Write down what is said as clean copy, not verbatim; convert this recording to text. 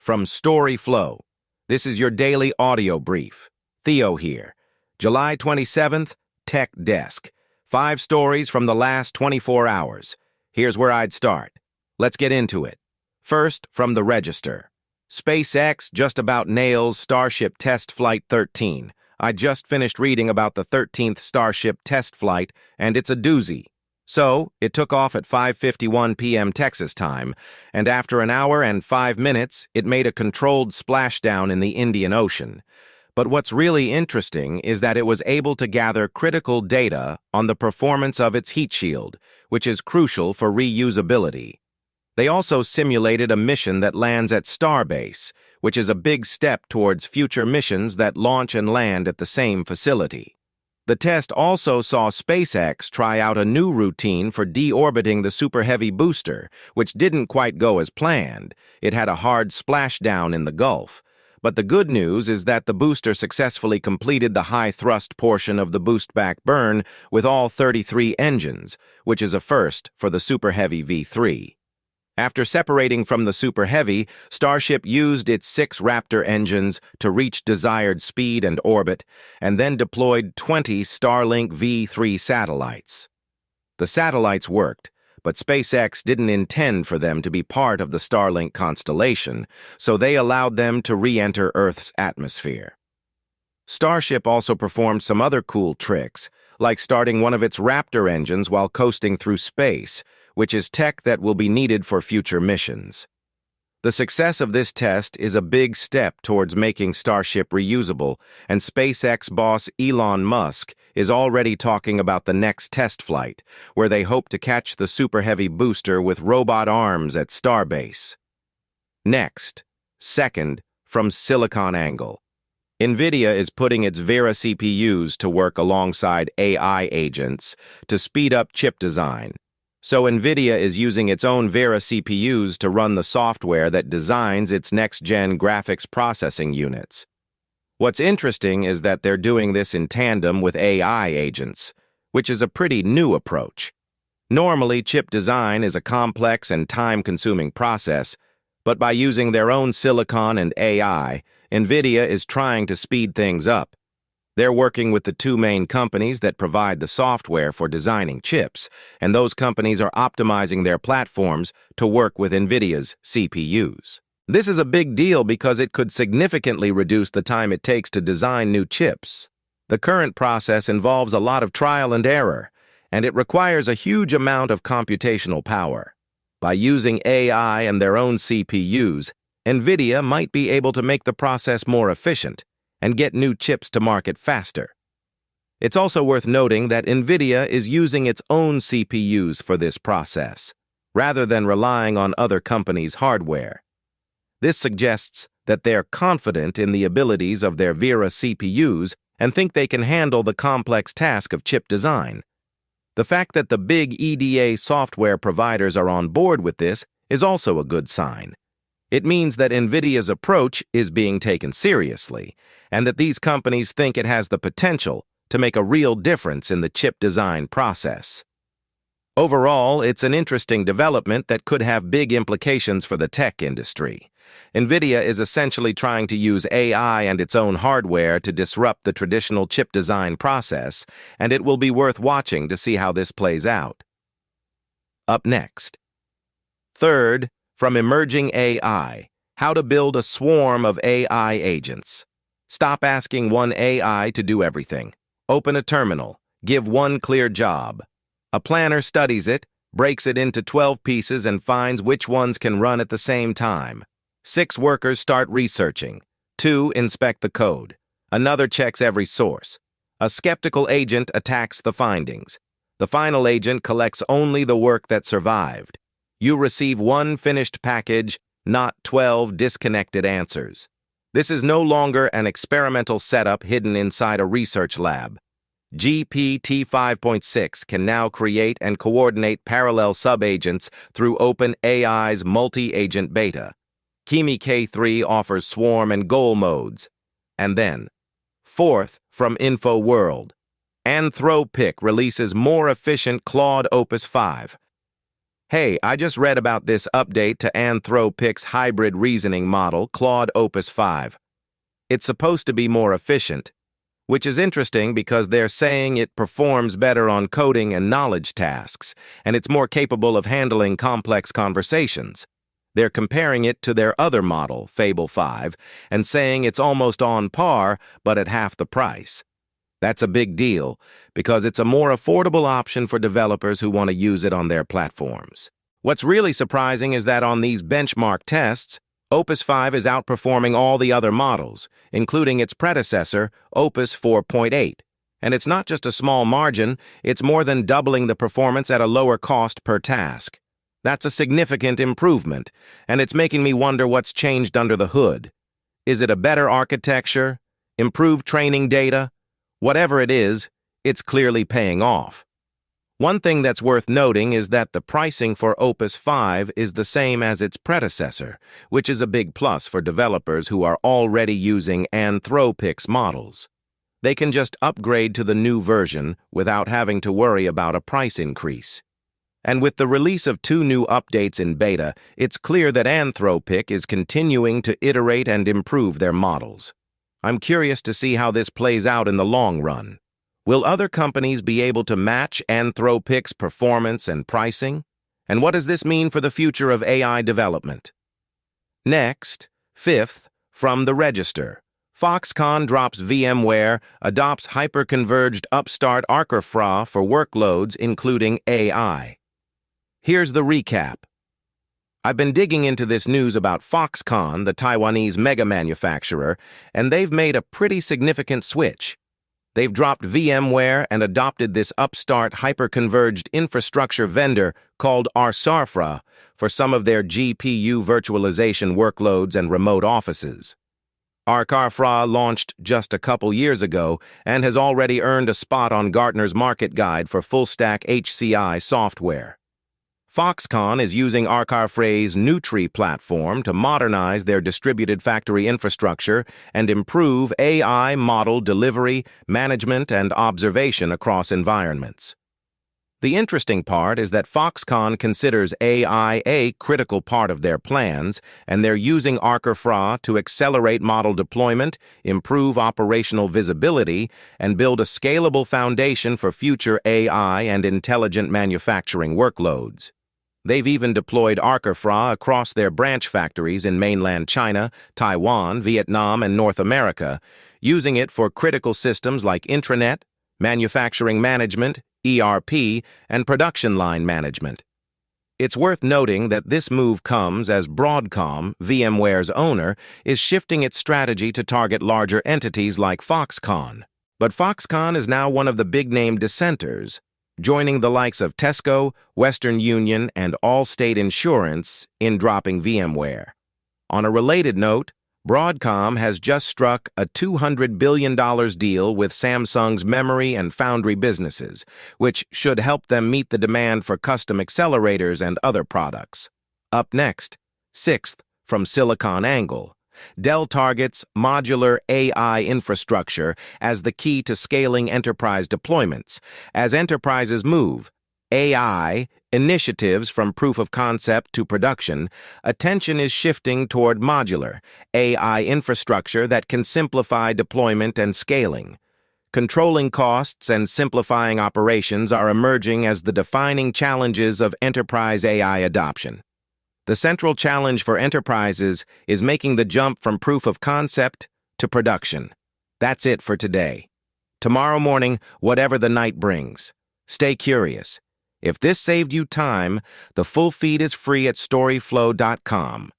from Storyflo. This is your daily audio brief. Theo here. July 27th, Tech Desk. 5 stories from the last 24 hours. Here's where I'd start. Let's get into it. First, from the Register. SpaceX just about nails Starship Test Flight 13. I just finished reading about the 13th Starship test flight, and it's a doozy. So, it took off at 5:51 p.m. Texas time, and after an hour and 5 minutes, it made a controlled splashdown in the Indian Ocean. But what's really interesting is that it was able to gather critical data on the performance of its heat shield, which is crucial for reusability. They also simulated a mission that lands at Starbase, which is a big step towards future missions that launch and land at the same facility. The test also saw SpaceX try out a new routine for deorbiting the Super Heavy booster, which didn't quite go as planned. It had a hard splashdown in the Gulf. But the good news is that the booster successfully completed the high-thrust portion of the boostbac burn with all 33 engines, which is a first for the Super Heavy V3. After separating from the Super Heavy, Starship used its 6 Raptor engines to reach desired speed and orbit, and then deployed 20 Starlink V3 satellites. The satellites worked, but SpaceX didn't intend for them to be part of the Starlink constellation, so they allowed them to re-enter Earth's atmosphere. Starship also performed some other cool tricks, like starting one of its Raptor engines while coasting through space, which is tech that will be needed for future missions. The success of this test is a big step towards making Starship reusable, and SpaceX boss Elon Musk is already talking about the next test flight, where they hope to catch the Super Heavy booster with robot arms at Starbase. Next, second, from SiliconANGLE. NVIDIA is putting its Vera CPUs to work alongside AI agents to speed up chip design. So NVIDIA is using its own Vera CPUs to run the software that designs its next-gen graphics processing units. What's interesting is that they're doing this in tandem with AI agents, which is a pretty new approach. Normally, chip design is a complex and time-consuming process, but by using their own silicon and AI, NVIDIA is trying to speed things up. They're working with the 2 main companies that provide the software for designing chips, and those companies are optimizing their platforms to work with NVIDIA's CPUs. This is a big deal because it could significantly reduce the time it takes to design new chips. The current process involves a lot of trial and error, and it requires a huge amount of computational power. By using AI and their own CPUs, NVIDIA might be able to make the process more efficient and get new chips to market faster. It's also worth noting that NVIDIA is using its own CPUs for this process, rather than relying on other companies' hardware. This suggests that they're confident in the abilities of their Vera CPUs and think they can handle the complex task of chip design. The fact that the big EDA software providers are on board with this is also a good sign. It means that NVIDIA's approach is being taken seriously, and that these companies think it has the potential to make a real difference in the chip design process. Overall, it's an interesting development that could have big implications for the tech industry. NVIDIA is essentially trying to use AI and its own hardware to disrupt the traditional chip design process, and it will be worth watching to see how this plays out. Up next. Third, from Emerging AI, how to build a swarm of AI agents. Stop asking one AI to do everything. Open a terminal. Give one clear job. A planner studies it, breaks it into 12 pieces, and finds which ones can run at the same time. 6 workers start researching. 2 inspect the code. Another checks every source. A skeptical agent attacks the findings. The final agent collects only the work that survived. You receive one finished package, not 12 disconnected answers. This is no longer an experimental setup hidden inside a research lab. GPT 5.6 can now create and coordinate parallel subagents through OpenAI's multi-agent beta. Kimi K3 offers swarm and goal modes. And then, fourth, from InfoWorld, Anthropic releases more efficient Claude Opus 5. Hey, I just read about this update to Anthropic's hybrid reasoning model, Claude Opus 5. It's supposed to be more efficient, which is interesting because they're saying it performs better on coding and knowledge tasks, and it's more capable of handling complex conversations. They're comparing it to their other model, Fable 5, and saying it's almost on par, but at half the price. That's a big deal, because it's a more affordable option for developers who want to use it on their platforms. What's really surprising is that on these benchmark tests, Opus 5 is outperforming all the other models, including its predecessor, Opus 4.8. And it's not just a small margin, it's more than doubling the performance at a lower cost per task. That's a significant improvement, and it's making me wonder what's changed under the hood. Is it a better architecture? Improved training data? Whatever it is, it's clearly paying off. One thing that's worth noting is that the pricing for Opus 5 is the same as its predecessor, which is a big plus for developers who are already using Anthropic's models. They can just upgrade to the new version without having to worry about a price increase. And with the release of 2 new updates in beta, it's clear that Anthropic is continuing to iterate and improve their models. I'm curious to see how this plays out in the long run. Will other companies be able to match Anthropic's performance and pricing? And what does this mean for the future of AI development? Next, 5th, from the Register. Foxconn drops VMware, adopts hyper-converged upstart Arcafra for workloads including AI. Here's the recap. I've been digging into this news about Foxconn, the Taiwanese mega manufacturer, and they've made a pretty significant switch. They've dropped VMware and adopted this upstart hyper-converged infrastructure vendor called Arcafra for some of their GPU virtualization workloads and remote offices. Arcafra launched just a couple years ago and has already earned a spot on Gartner's market guide for full-stack HCI software. Foxconn is using Arcafra's Nutri platform to modernize their distributed factory infrastructure and improve AI model delivery, management, and observation across environments. The interesting part is that Foxconn considers AI a critical part of their plans, and they're using Arcafra to accelerate model deployment, improve operational visibility, and build a scalable foundation for future AI and intelligent manufacturing workloads. They've even deployed Arcafra across their branch factories in mainland China, Taiwan, Vietnam, and North America, using it for critical systems like intranet, manufacturing management, ERP, and production line management. It's worth noting that this move comes as Broadcom, VMware's owner, is shifting its strategy to target larger entities like Foxconn. But Foxconn is now one of the big-name dissenters, joining the likes of Tesco, Western Union, and Allstate Insurance in dropping VMware. On a related note, Broadcom has just struck a $200 billion deal with Samsung's memory and foundry businesses, which should help them meet the demand for custom accelerators and other products. Up next, 6th, from SiliconANGLE. Dell targets modular AI infrastructure as the key to scaling enterprise deployments. As enterprises move AI initiatives from proof of concept to production, attention is shifting toward modular AI infrastructure that can simplify deployment and scaling. Controlling costs and simplifying operations are emerging as the defining challenges of enterprise AI adoption. The central challenge for enterprises is making the jump from proof of concept to production. That's it for today. Tomorrow morning, whatever the night brings, stay curious. If this saved you time, the full feed is free at storyflo.com.